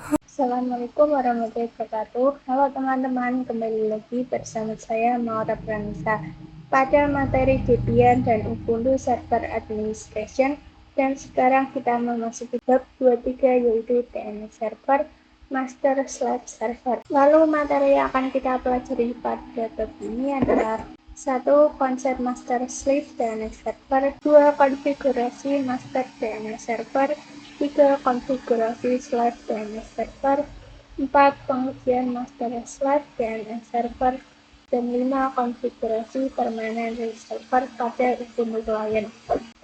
Assalamualaikum warahmatullahi wabarakatuh. Halo teman-teman, kembali lagi bersama saya Maura Pranisa pada materi Debian dan Ubuntu Server Administration. Dan sekarang kita memasuki bab 23 yaitu DNS Server Master/Server. Lalu materi yang akan kita pelajari pada bab ini adalah 1. Konsep master slave DNS server. 2. Konfigurasi master DNS server. 3. Konfigurasi slave DNS server. 4. Pengujian master slave DNS server. Dan 5. Konfigurasi permanen server pada Ubuntu Client. 1.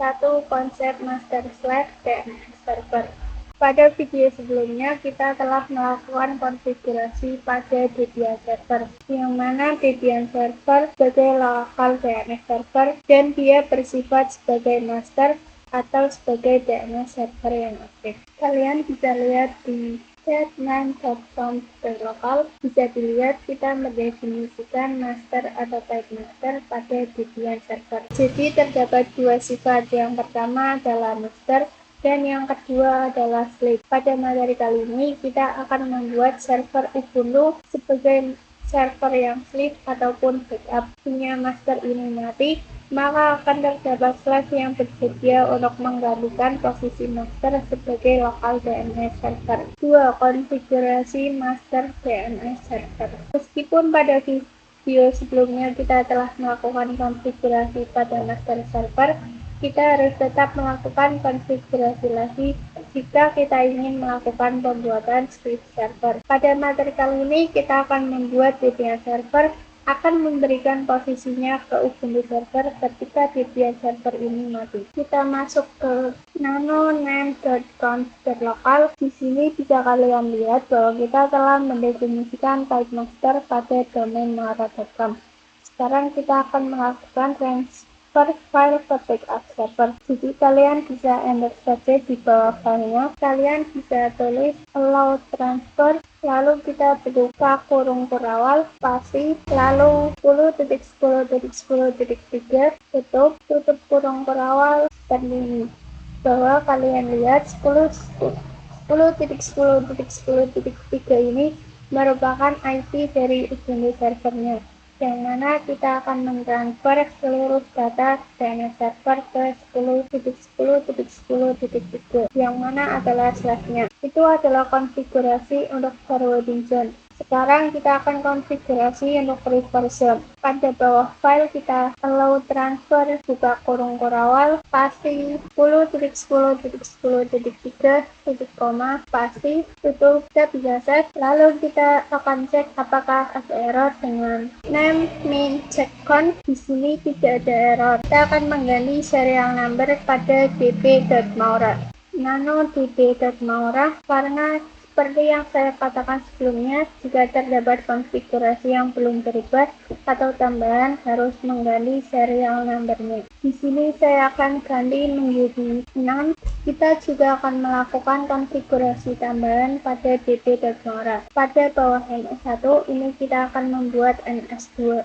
Konsep master slave DNS server. Pada video sebelumnya, kita telah melakukan konfigurasi pada Debian Server, yang mana Debian Server sebagai lokal DNS server dan dia bersifat sebagai master atau sebagai DNS server yang aktif. Kalian bisa lihat di chat9.com/lokal, bisa dilihat kita mendefinisikan master atau type master pada Debian Server. Jadi terdapat dua sifat, yang pertama adalah master dan yang kedua adalah slave. Pada materi kali ini kita akan membuat server Ubuntu sebagai server yang slave ataupun backup. Punya master ini mati, maka akan terdapat slave yang bersedia untuk menggantikan posisi master sebagai lokal DNS server. 2. Konfigurasi master DNS server. Meskipun pada video sebelumnya kita telah melakukan konfigurasi pada master server, kita harus tetap melakukan konfigurasi lagi jika kita ingin melakukan pembuatan script server. Pada materi kali ini kita akan membuat Debian server, akan memberikan posisinya ke Ubuntu server ketika Debian server ini mati. Kita masuk ke nano9.conf/lokal. Di sini bisa kalian lihat bahwa kita telah mendefinisikan type master pada domain maura.com. Sekarang kita akan melakukan transfer file ke backup server. Jadi kalian bisa enter saja di bawah filenya. Kalian bisa tulis allow transfer, lalu kita buka kurung kurawal, spasi, lalu 10.10.10.3, tutup kurung kurawal seperti ini. Bahwa kalian lihat 10.10.10.3 ini merupakan IP dari Ubuntu servernya, yang mana kita akan mentransfer seluruh data DNS server ke 10.10.10.3, yang mana adalah slave-nya. Itu adalah konfigurasi untuk forwarding zone. Sekarang kita akan konfigurasi untuk reverse zone. Pada bawah file kita allow transfer, buka kurung kurawal, spasi 10.10.10.3, spasi, tutup, kita bisa set. Lalu kita akan cek apakah ada error dengan name main checkcon. Di sini tidak ada error. Kita akan mengganti serial number pada db.maura, nano db.maura, karena seperti yang saya katakan sebelumnya, jika terdapat konfigurasi yang belum berubah atau tambahan, harus mengganti serial number-nya. Di sini saya akan ganti menjadi 6. Kita juga akan melakukan konfigurasi tambahan pada db.maura. Pada bawah NS1 ini kita akan membuat NS2.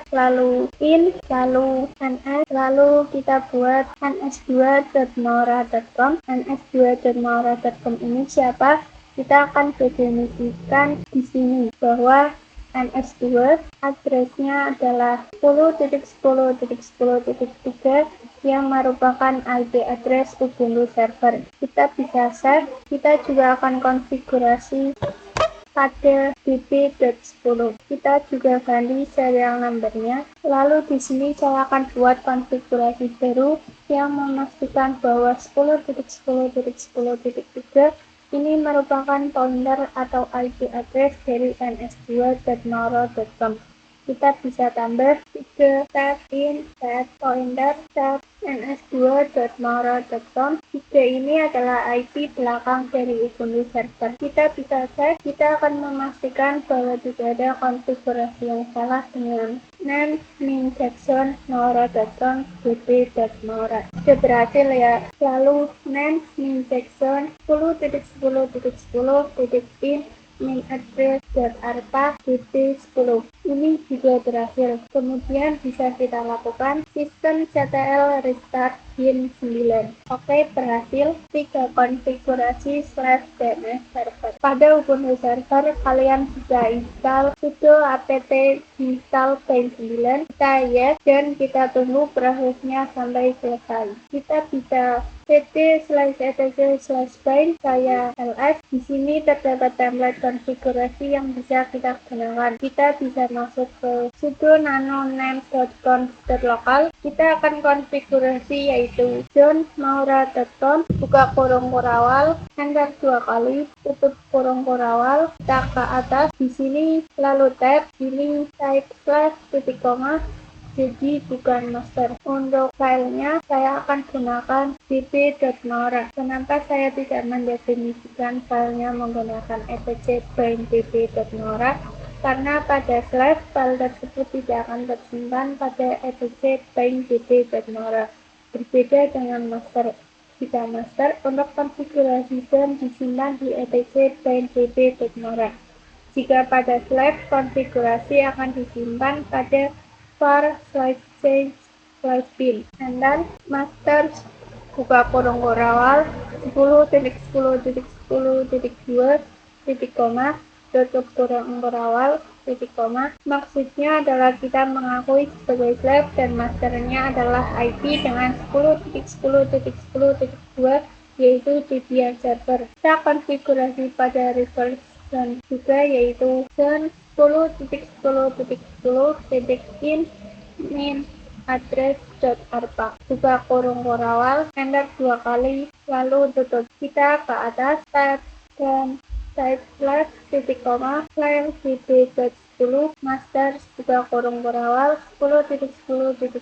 Lalu in, lalu ns, lalu kita buat ns2.maura.com. ns2.maura.com ini siapa? Kita akan definisikan di sini bahwa ns2 address-nya adalah 10.10.10.3 yang merupakan IP address Ubuntu server. Kita bisa save. Kita juga akan konfigurasi pada db.10. Kita juga ganti serial number-nya. Lalu di sini saya akan buat konfigurasi baru yang memastikan bahwa 10.10.10.3 ini merupakan pointer atau IP address dari ns2.maura.com. Kita bisa tambah 3 tab in, tab pointer, tab ns2.maura.com. 3 ini adalah IP belakang dari Ubuntu server. Kita bisa cek, kita akan memastikan bahwa tidak ada konfigurasi yang salah dengan name min jackson maura.com db.maura. Sudah berhasil ya. Lalu name min jackson 10.10.10.in min address.arpa db10. Ini juga berhasil. Kemudian bisa kita lakukan sistemctl restart bin 9. Oke, berhasil. 3. Konfigurasi slash DNS server. Pada Ubuntu server, kalian bisa install sudo apt install bin 9. Kita yes dan kita tunggu prosesnya sampai selesai. Kita bisa cd/etc/bin saya ls. Di sini terdapat template konfigurasi yang bisa kita gunakan. Kita bisa masuk ke sudo nano name.conf.local. Kita akan konfigurasi yaitu john maura.com, buka kurung kurawal, enter 2 kali, tutup kurung kurawal, kita ke atas. Di sini lalu tab, pilih type slash titik koma. Jadi bukan master. Untuk filenya saya akan gunakan db.maura. Kenapa saya tidak mendefinisikan filenya menggunakan etc bin db.maura? Karena pada slash file tersebut tidak akan tersimpan pada etc bin db.maura. Berbeda dengan master. Jika master, untuk konfigurasi dan disimpan di etc bin db.maura. Jika pada slash, konfigurasi akan disimpan pada var/change/bin. Enter master buka kurung kurawal 10.10.10.2 titik koma, tutup kurung kurawal titik koma. Maksudnya adalah kita mengakui sebagai slave dan masternya adalah IP dengan 10.10.10.2 yaitu Debian server. Kita konfigurasi pada reverse dan juga yaitu dan 10.10.10.in min address.arpa. Buka kurung kurawal, enter 2 kali, lalu tutup. Kita ke atas, tab dan type slash titik koma file db.10 master buka kurung kurawal 10.10.10.2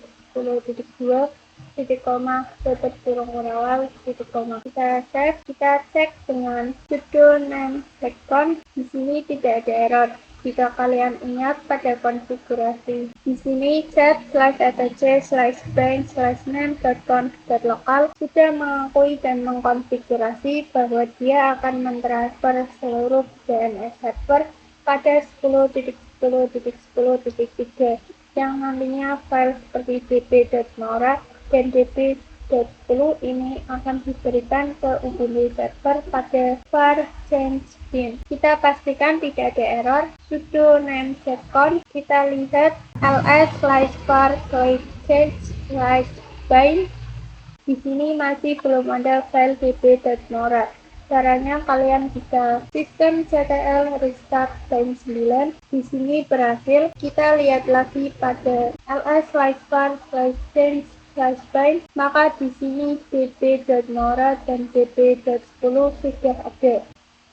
titik koma tutup kurung kurawal titik koma. Kita save, kita cek dengan sudo name checkpoint. Di sini tidak ada error. Jika kalian ingat pada konfigurasi di sini chat/etc/bin/name.conf.local sudah mengakui dan mengkonfigurasi bahwa dia akan mentransfer seluruh DNS server pada 10.10.10.3 yang nantinya file seperti db.maura dan db.10 ini akan diberikan ke Ubuntu server pada var/change/bin. Kita pastikan tidak ada error. Sudo name checkpoint. Kita lihat ls/var/change/bin. Di sini masih belum ada file db.maura. Caranya kalian bisa systemctl restart bin 9. Di sini berhasil. Kita lihat lagi pada ls/var/change/bin, maka di sini db.maura dan db.10 sudah ada.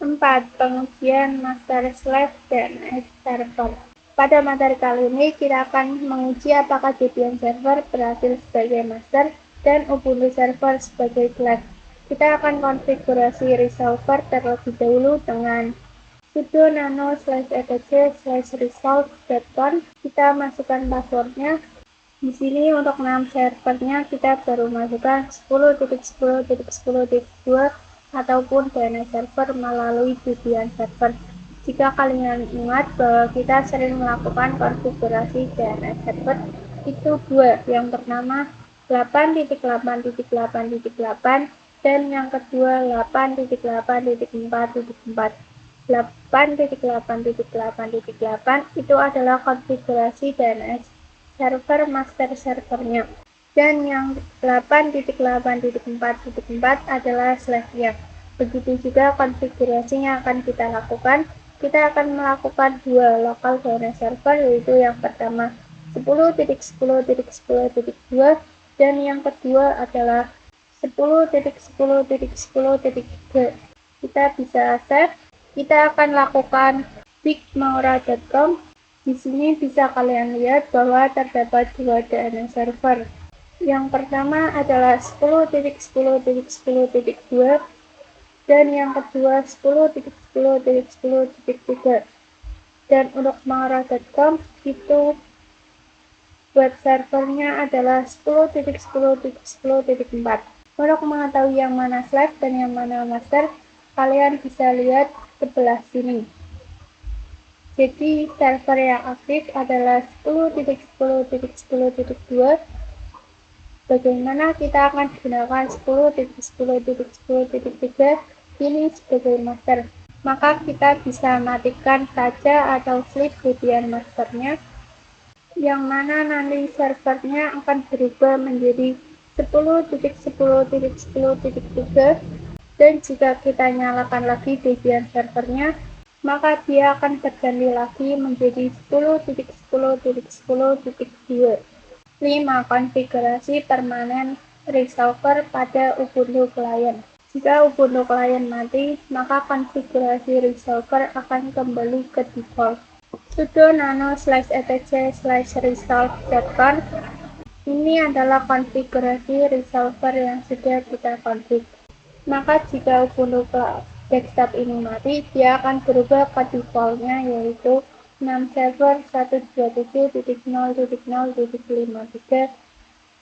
4. Pengujian master slave DNS server. Pada materi kali ini kita akan menguji apakah Debian server berhasil sebagai master dan Ubuntu server sebagai slave. Kita akan konfigurasi resolver terlebih dahulu dengan sudo nano/etc/resolve.conf. Kita masukkan passwordnya. Di sini untuk nama servernya kita baru masukkan 10.10.10.2 ataupun DNS server melalui Debian server. Jika kalian ingat bahwa kita sering melakukan konfigurasi DNS server itu dua, yang pertama 8.8.8.8 dan yang kedua 8.8.4.4. 8.8.8.8 itu adalah konfigurasi DNS server master servernya, dan yang 8.8.4.4 adalah slave-nya. Begitu juga konfigurasinya akan kita lakukan. Kita akan melakukan dua local DNS server, yaitu yang pertama 10.10.10.2 dan yang kedua adalah 10.10.10.3. Kita bisa save. Kita akan lakukan bigmaura.com. Di sini bisa kalian lihat bahwa terdapat dua DNS server. Yang pertama adalah 10.10.10.2 dan yang kedua 10.10.10.3. Dan untuk maura.com itu web servernya adalah 10.10.10.4. Untuk mengetahui yang mana slave dan yang mana master, kalian bisa lihat sebelah sini. Jadi server yang aktif adalah 10.10.10.2 Bagaimana kita akan gunakan 10.10.10.3 ini sebagai master. Maka kita bisa matikan kaca atau flip VPN masternya, yang mana nanti servernya akan berubah menjadi 10.10.10.3, dan jika kita nyalakan lagi VPN servernya, maka dia akan berganti lagi menjadi 10.10.10.2. 5. Konfigurasi permanen resolver pada Ubuntu client. Jika Ubuntu client mati, maka konfigurasi resolver akan kembali ke default. Sudo nano/etc/resolve.conf. Ini adalah konfigurasi resolver yang sudah kita config. Maka jika Ubuntu desktop ini mati, dia akan berubah ke defaultnya, yaitu 6 server 127.0.0.53.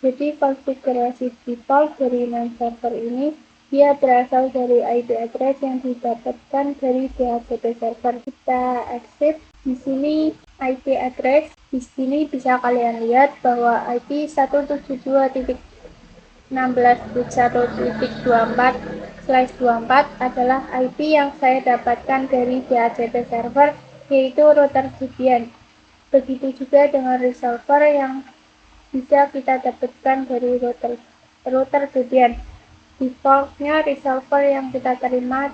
Jadi konfigurasi default dari 6 server ini dia berasal dari IP address yang didapatkan dari DHCP server. Kita exit. Di sini IP address. Di sini bisa kalian lihat bahwa IP 172.16.1.24/24 adalah IP yang saya dapatkan dari DHCP server, yaitu router VPN. Begitu juga dengan resolver yang bisa kita dapatkan dari router VPN. Defaultnya resolver yang kita terima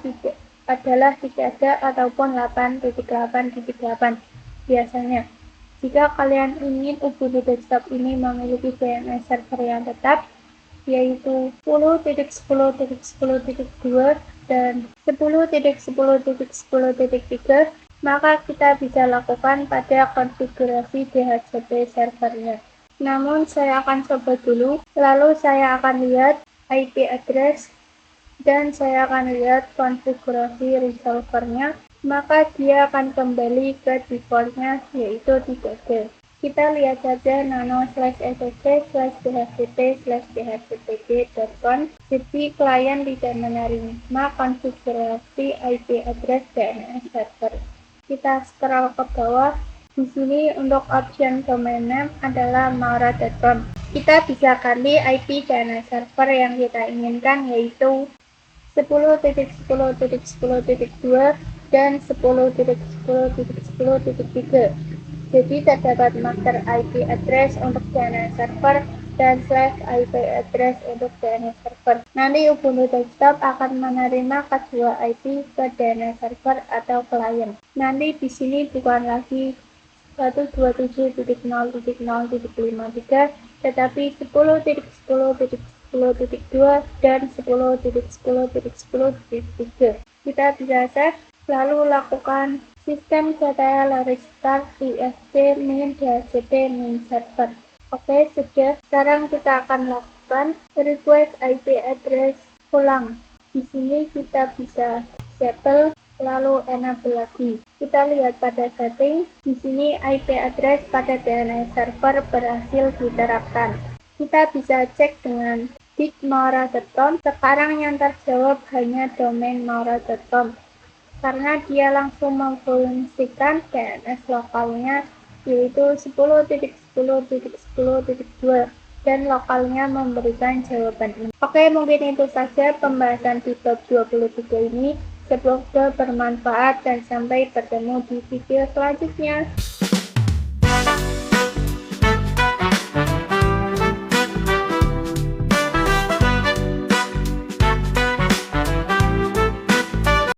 adalah 3 ataupun 8.8.8 biasanya. Jika kalian ingin Ubuntu desktop ini memiliki DNS server yang tetap, yaitu 10.10.10.2 dan 10.10.10.3, maka kita bisa lakukan pada konfigurasi DHCP servernya. Namun saya akan coba dulu, lalu saya akan lihat IP address dan saya akan lihat konfigurasi resolvernya, maka dia akan kembali ke defaultnya, yaitu 3G. Kita lihat saja nano/etc/dhcp/dhcpg.conf. Jadi klien tidak menerima konfigurasi IP address DNS server. Kita scroll ke bawah. Di sini untuk option domain name adalah maura.com. Kita bisa ganti IP DNS server yang kita inginkan, yaitu 10.10.10.2 dan 10.10.10.3. Jadi terdapat master IP address untuk DNS server dan /IP address untuk DNS server. Nanti Ubuntu desktop akan menerima kedua IP ke DNS server atau klien. Nanti di sini bukan lagi 127.0.0.53, tetapi 10.10.10.2 dan 10.10.10.3. Kita bisa save, lalu lakukan sistem data restart ISC min DHCP min server. Oke, sudah. Sekarang kita akan lakukan request IP address ulang. Di sini kita bisa disable lalu enable lagi. Kita lihat pada setting. Di sini IP address pada DNS server berhasil diterapkan. Kita bisa cek dengan digmaura.com. Sekarang yang terjawab hanya domain maura.com. Karena dia langsung memfungsikan DNS lokalnya, yaitu 10.10.10.2 dan lokalnya memberikan jawaban ini. Oke, mungkin itu saja pembahasan di bab 23 ini. Semoga bermanfaat dan sampai bertemu di video selanjutnya.